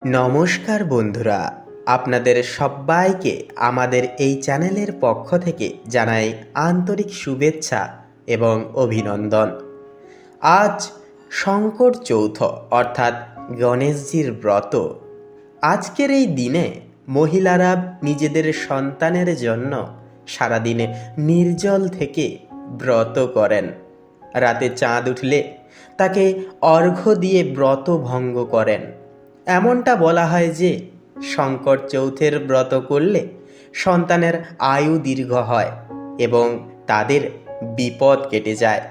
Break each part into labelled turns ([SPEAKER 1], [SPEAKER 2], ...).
[SPEAKER 1] নমস্কার বন্ধুরা, আপনাদের সবাইকে আমাদের এই চ্যানেলের পক্ষ থেকে জানাই আন্তরিক শুভেচ্ছা এবং অভিনন্দন। আজ শঙ্কর চৌথ অর্থাৎ গণেশজির ব্রত। আজকের এই দিনে মহিলারা নিজেদের সন্তানের জন্য সারাদিনে নির্জল থেকে ব্রত করেন। রাতে চাঁদ উঠলে তাকে অর্ঘ্য দিয়ে ব্রত ভঙ্গ করেন। এমনটা বলা হয় যে শঙ্কর চৌথের ব্রত করলে সন্তানের আয়ু দীর্ঘ হয় এবং তাদের বিপদ কেটে যায়।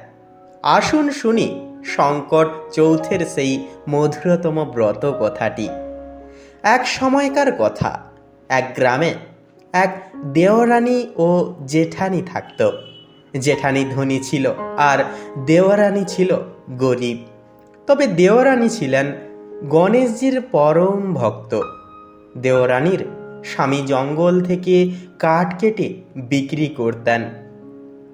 [SPEAKER 1] আসুন শুনি শঙ্কর চৌথের সেই মধুরতম ব্রত কথাটি। এক সময়কার কথা, এক গ্রামে এক দেওরানী ও জেঠানী থাকত। জেঠানী ধনী ছিল আর দেওরানী ছিল গরিব। তবে দেওরানী ছিলেন গণেশজির পরম ভক্ত। দেওরানীর স্বামী জঙ্গল থেকে কাঠ কেটে বিক্রি করতেন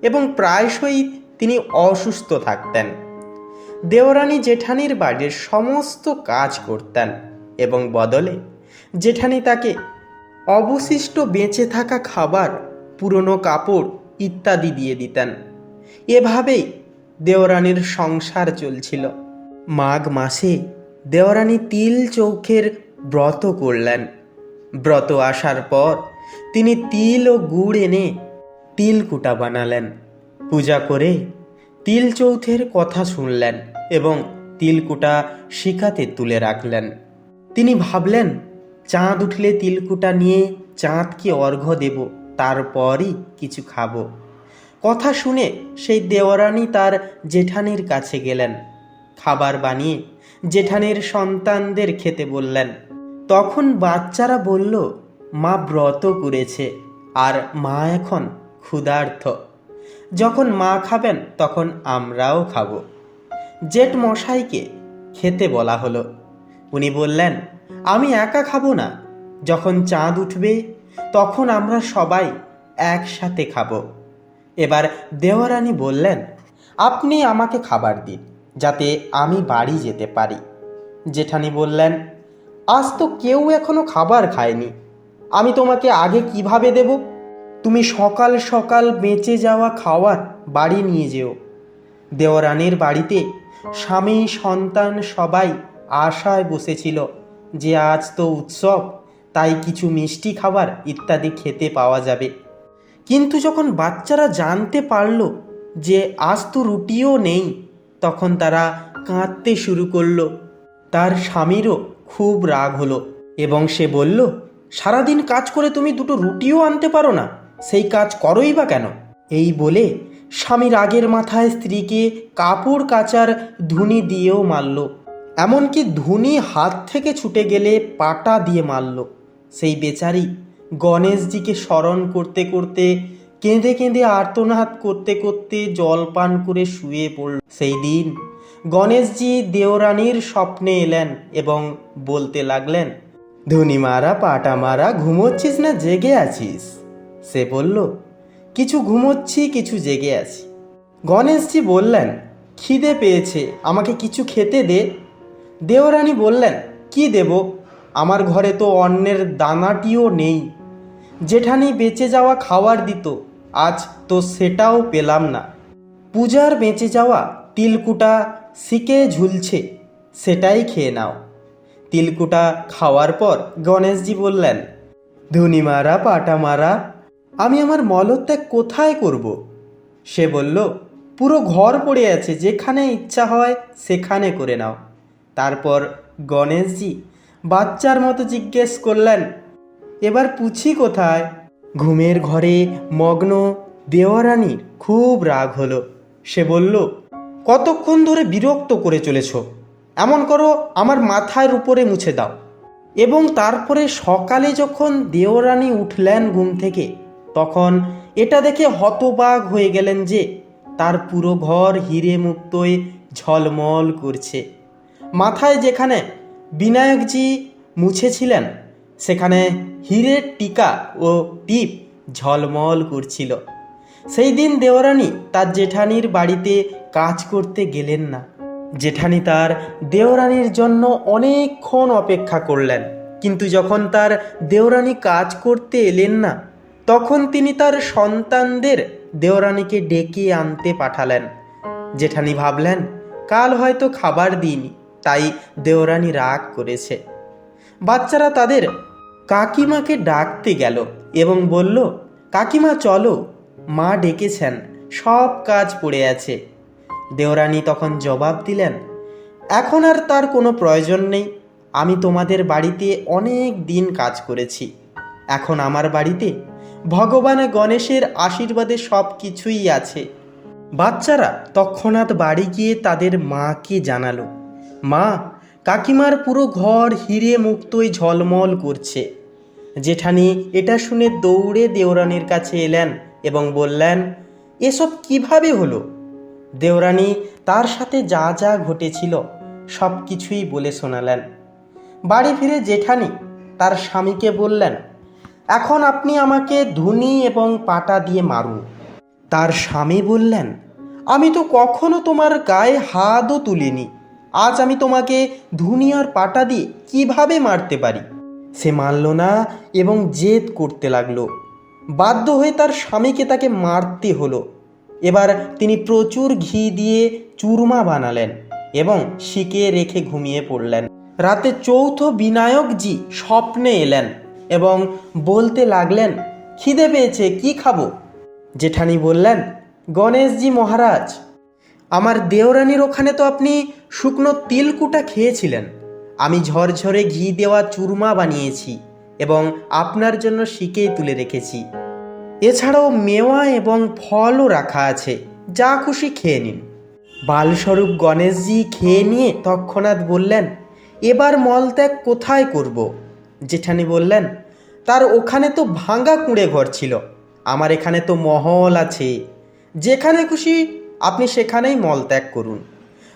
[SPEAKER 1] এবং প্রায়শই তিনি অসুস্থ থাকতেন। দেওরানী জেঠানীর বাড়ির সমস্ত কাজ করতেন এবং বদলে জেঠানী তাকে অবশিষ্ট বেঁচে থাকা খাবার, পুরনো কাপড় ইত্যাদি দিয়ে দিতেন। এভাবেই দেওরানীর সংসার চলছিল। মাঘ মাসে দেওরানী তিল চৌখের ব্রত করলেন। ব্রত আসার পর তিনি তিল ও গুড় এনে তিলকুটা বানালেন। পূজা করে তিল চৌথের কথা শুনলেন এবং তিলকুটা শিখাতে তুলে রাখলেন। তিনি ভাবলেন, চাঁদ উঠলে তিলকুটা নিয়ে চাঁদকে অর্ঘ্য দেব, তারপরই কিছু খাবো। কথা শুনে সেই দেওরানী তার জেঠানীর কাছে গেলেন। খাবার বানিয়ে জেঠানীর সন্তানদের খেতে বললেন। তখন বাচ্চারা বলল, মা ব্রত করেছে আর মা এখন ক্ষুধার্ত। যখন মা খাবেন তখন আমরাও খাবো। জেঠ মশাইকে খেতে বলা হলো। উনি বললেন, আমি একা খাবো না, যখন চাঁদ উঠবে তখন আমরা সবাই একসাথে খাবো। এবার দেওরানী বললেন, আপনি আমাকে খাবার দিন যাতে আমি বাড়ি যেতে পারি। জেঠানী বললেন, আজ তো কেউ এখনো খাবার খায়নি, আমি তোমাকে আগে কিভাবে দেব? তুমি সকাল সকাল বেঁচে যাওয়া খাবার বাড়ি নিয়ে যেও। দেওরানীর বাড়িতে স্বামী সন্তান সবাই আশায় বসেছিল যে আজ তো উৎসব, তাই কিছু মিষ্টি খাবার ইত্যাদি খেতে পাওয়া যাবে। কিন্তু যখন বাচ্চারা জানতে পারল যে আজ তো রুটিও নেই, তখন তারা কাঁদতে শুরু করলো। তার স্বামীরও খুব রাগ হলো এবং সে বলল, সারাদিন কাজ করে তুমি দুটো রুটিও আনতে পারো না, সেই কাজ করোই বা কেন? এই বলে স্বামী রাগের মাথায় স্ত্রীকে কাপড় কাচার ধুনি দিয়েও মারল। এমনকি ধুনি হাত থেকে ছুটে গেলে পাটা দিয়ে মারল। সেই বেচারি গণেশজিকে স্মরণ করতে করতে, কেঁদে কেঁদে আর্তনাদ করতে করতে জল পান করে শুয়ে পড়ল। সেই দিন গণেশজি দেওরানীর স্বপ্নে এলেন এবং বলতে লাগলেন, ধুনি মারা পাটা মারা, ঘুমোচ্ছিস না জেগে আছিস? সে বলল, কিছু ঘুমোচ্ছি, কিছু জেগে আছি। গণেশজি বললেন, খিদে পেয়েছে, আমাকে কিছু খেতে দে। দেওরানী বললেন, কি দেব? আমার ঘরে তো অন্নের দানাটিও নেই। জেঠানী বেঁচে যাওয়া খাবার দিত, আজ তো সেটাও পেলাম না। পূজার বেঁচে যাওয়া তিলকুটা শিকে ঝুলছে, সেটাই খেয়ে নাও। তিলকুটা খাওয়ার পর গণেশজি বললেন, ধুনি মারা পাটা মারা, আমি আমার মলত্যাগ কোথায় করব? সে বলল, পুরো ঘর পড়ে আছে, যেখানে ইচ্ছা হয় সেখানে করে নাও। তারপর গণেশজি বাচ্চার মতো জিজ্ঞেস করলেন, এবার পুছি কোথায়? ঘুমের ঘরে মগ্ন দেওরানীর খুব রাগ হলো। সে বলল, কতক্ষণ ধরে বিরক্ত করে চলেছ? এমন করো, আমার মাথার উপরে মুছে দাও। এবং তারপরে সকালে যখন দেওরানী উঠলেন ঘুম থেকে, তখন এটা দেখে হতবাক হয়ে গেলেন যে তার পুরো ঘর হিরে মুক্তোয় ঝলমল করছে। মাথায় যেখানে বিনায়কজি মুছেছিলেন সেখানে হীরের টিকা ও টিপ ঝলমল করছিল। সেই দিন দেওরানী তার জেঠানীর বাড়িতে কাজ করতে গেলেন না। জেঠানি তার দেওরানির জন্য অনেকক্ষণ অপেক্ষা করলেন, কিন্তু যখন তার দেওরানি কাজ করতে এলেন না, তখন তিনি তার সন্তানদের দেওরানিকে ডেকে আনতে পাঠালেন। জেঠানি ভাবলেন কাল হয়তো খাবার দিইনি, তাই দেওরানি রাগ করেছে। বাচ্চারা তাদের কাকিমাকে ডাকতে গেল এবং বলল, কাকিমা চলো, মা ডেকেছেন, সব কাজ পড়ে আছে। দেওরানি তখন জবাব দিলেন, এখন আর তার কোনো প্রয়োজন নেই। আমি তোমাদের বাড়িতে অনেক দিন কাজ করেছি, এখন আমার বাড়িতে ভগবান গণেশের আশীর্বাদে সব কিছুই আছে। বাচ্চারা তৎক্ষণাৎ বাড়ি গিয়ে তাদের মাকে জানালো, মা, কাকিমার পুরো ঘর হিরে মুক্তোয় ঝলমল করছে। জেঠানি এটা শুনে দৌড়ে দেওরানির কাছে এলেন এবং বললেন, এসব কিভাবে হলো? দেওরানি তার সাথে যা যা ঘটেছিল সব কিছুই বলে শোনালেন। বাড়ি ফিরে জেঠানি তার স্বামীকে বললেন, এখন আপনি আমাকে ধুনি এবং পাটা দিয়ে মারুন। তার স্বামী বললেন, আমি তো কখনো তোমার গায়ে হাতও তুলিনি, আজ আমি তোমাকে ধুনি আর পাটা দিয়ে কিভাবে মারতে পারি? সে মানল না এবং জেদ করতে লাগলো। বাধ্য হয়ে তার স্বামীকে তাকে মারতে হলো। এবার তিনি প্রচুর ঘি দিয়ে চুরমা বানালেন এবং শিকে রেখে ঘুমিয়ে পড়লেন। রাতে চৌথ বিনায়কজি স্বপ্নে এলেন এবং বলতে লাগলেন, খিদে পেয়েছে, কি খাবো? জেঠানি বললেন, গণেশজি মহারাজ, আমার দেওরানির ওখানে তো আপনি শুকনো তিলকুটা খেয়েছিলেন। আমি ঝরঝরে ঘি দেওয়া চুরমা বানিয়েছি এবং আপনার জন্য শিকেই তুলে রেখেছি। এছাড়াও মেওয়া এবং ফলও রাখা আছে, যা খুশি খেয়ে নিন। বালস্বরূপ গণেশজি খেয়ে নিয়ে তৎক্ষণাৎ বললেন, এবার মলত্যাগ কোথায় করব? জেঠানি বললেন, তার ওখানে তো ভাঙা কুঁড়ে ঘর ছিল, আমার এখানে তো মহল আছে, যেখানে খুশি আপনি সেখানেই মলত্যাগ করুন।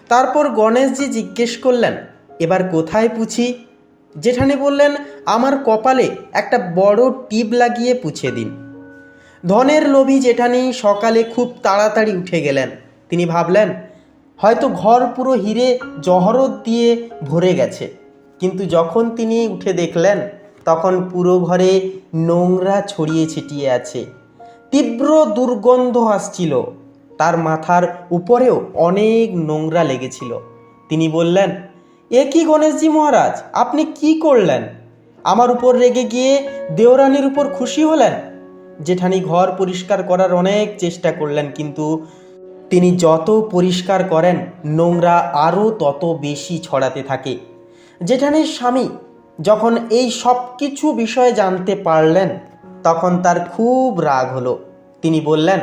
[SPEAKER 1] তারপর গণেশজি জিজ্ঞেস করলেন, এবার কোথায় পুছি? জেঠানি বললেন, আমার কপালে একটা বড় টিপ লাগিয়ে পুছে দিন। ধনের লোভী জেঠানি সকালে খুব তাড়াতাড়ি উঠে গেলেন। তিনি ভাবলেন হয়তো ঘর পুরো হিরে জহরত দিয়ে ভরে গেছে, কিন্তু যখন তিনি উঠে দেখলেন তখন পুরো ঘরে নোংরা ছড়িয়ে ছিটিয়ে আছে। তীব্র দুর্গন্ধ আসছিল, তার মাথার উপরেও অনেক নোংরা লেগেছিল। তিনি বললেন, এ কি গণেশজি মহারাজ, আপনি কি করলেন? আমার উপর রেগে গিয়ে দেওরানির উপর খুশি হলেন? জেঠানি ঘর পরিষ্কার করার অনেক চেষ্টা করলেন, কিন্তু তিনি যত পরিষ্কার করেন নোংরা আরও তত বেশি ছড়াতে থাকে। জেঠানির স্বামী যখন এই সব কিছু বিষয়ে জানতে পারলেন তখন তার খুব রাগ হলো। তিনি বললেন,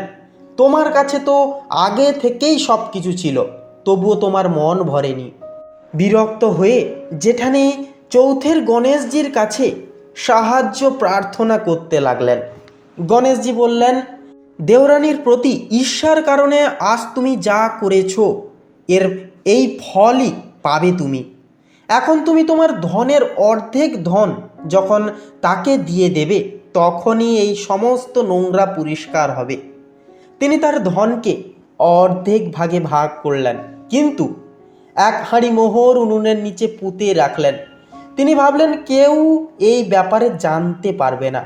[SPEAKER 1] তোমার কাছে তো আগে থেকেই সব কিছু ছিল, তবুও তোমার মন ভরেনি। বিরক্ত হয়ে জেঠানি চৌথের গণেশজির কাছে সাহায্য প্রার্থনা করতে লাগলেন। গণেশজি বললেন, দেওরানির প্রতি ঈর্ষার কারণে আজ তুমি যা করেছো এর এই ফলই পাবে তুমি। এখন তুমি তোমার ধনের অর্ধেক ধন যখন তাকে দিয়ে দেবে তখনই এই সমস্ত নোংরা পরিষ্কার হবে। তিনি তার ধনকে অর্ধেক ভাগে ভাগ করলেন, কিন্তু এক হাঁড়ি মোহর উনুনের নিচে পুঁতে রাখলেন। তিনি ভাবলেন কেউ এই ব্যাপারে জানতে পারবে না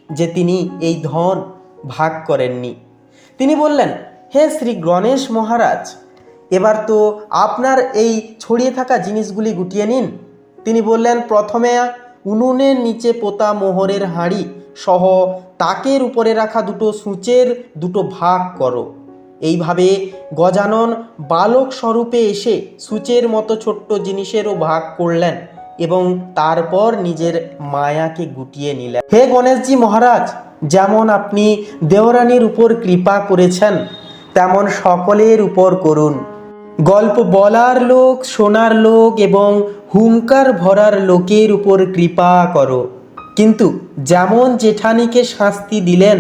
[SPEAKER 1] যে তিনি এই ধন ভাগ করেননি। তিনি বললেন, হে শ্রী গণেশ মহারাজ, এবার তো আপনার এই ছড়িয়ে থাকা জিনিসগুলি গুটিয়ে নিন। তিনি বললেন, প্রথমে উনুনের নিচে পোতা মোহরের হাঁড়ি সহ তাকের উপরে রাখা দুটো সূচের দুটো ভাগ করো। এইভাবে গজানন বালক স্বরূপে এসে সূচের মতো ছোট্ট জিনিসেরও ভাগ করলেন এবং তারপর নিজের মায়াকে গুটিয়ে নিলেন। হে গণেশজি মহারাজ, যেমন আপনি দেওরানির উপর কৃপা করেছেন তেমন সকলের উপর করুন। গল্প বলার লোক, শোনার লোক এবং হুঙ্কার ভরার লোকের উপর কৃপা করো, কিন্তু যেমন জেঠানিকে শাস্তি দিলেন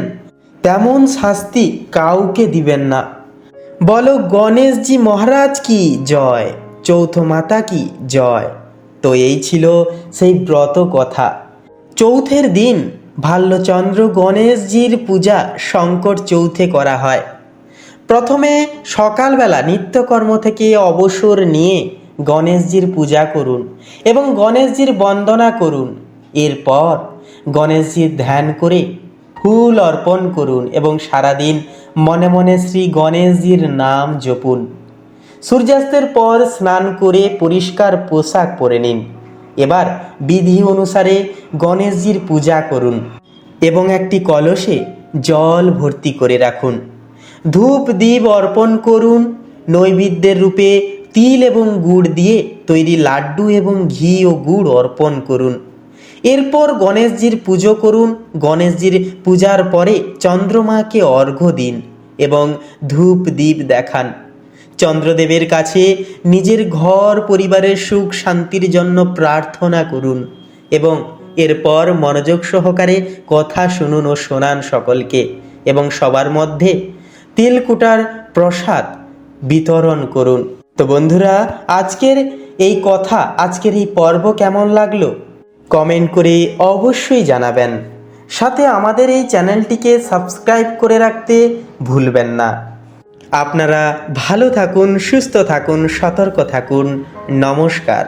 [SPEAKER 1] তেমন শাস্তি কাউকে দিবেন না। বলো গণেশজি মহারাজ কি জয়, চৌথ মাতা কি জয়। তো এই ছিল সেই ব্রত কথা। চৌথের দিন ভাল্যচন্দ্র গণেশজির পূজা শঙ্কর চৌথে করা হয়। প্রথমে সকালবেলা নিত্যকর্ম থেকে অবসর নিয়ে গণেশজির পূজা করুন এবং গণেশজির বন্দনা করুন। এরপর গণেশজির ধ্যান করে ফুল অর্পণ করুন এবং সারাদিন মনে মনে শ্রী গণেশজির নাম জপুন। সূর্যাস্তের পর স্নান করে পরিষ্কার পোশাক পরে নিন। এবার বিধি অনুসারে গণেশজির পূজা করুন এবং একটি কলসে জল ভর্তি করে রাখুন। ধূপ দ্বীপ অর্পণ করুন। নৈবেদ্যের রূপে তিল এবং গুড় দিয়ে তৈরি লাড্ডু এবং ঘি ও গুড় অর্পণ করুন। এরপর গণেশজির পুজো করুন। গণেশজির পূজার পরে চন্দ্রমাকে অর্ঘ্য দিন এবং ধূপ দ্বীপ দেখান। চন্দ্রদেবের কাছে নিজের ঘর পরিবারের সুখ শান্তির জন্য প্রার্থনা করুন এবং এরপর মনোযোগ সহকারে কথা শুনুন ও শোনান সকলকে এবং সবার মধ্যে তিলকুটার প্রসাদ বিতরণ করুন। তো বন্ধুরা, আজকের এই পর্ব কেমন লাগলো কমেন্ট করে অবশ্যই জানাবেন। সাথে আমাদের এই চ্যানেলটিকে সাবস্ক্রাইব করে রাখতে ভুলবেন না। আপনারা ভালো থাকুন, সুস্থ থাকুন, সতর্ক থাকুন। নমস্কার।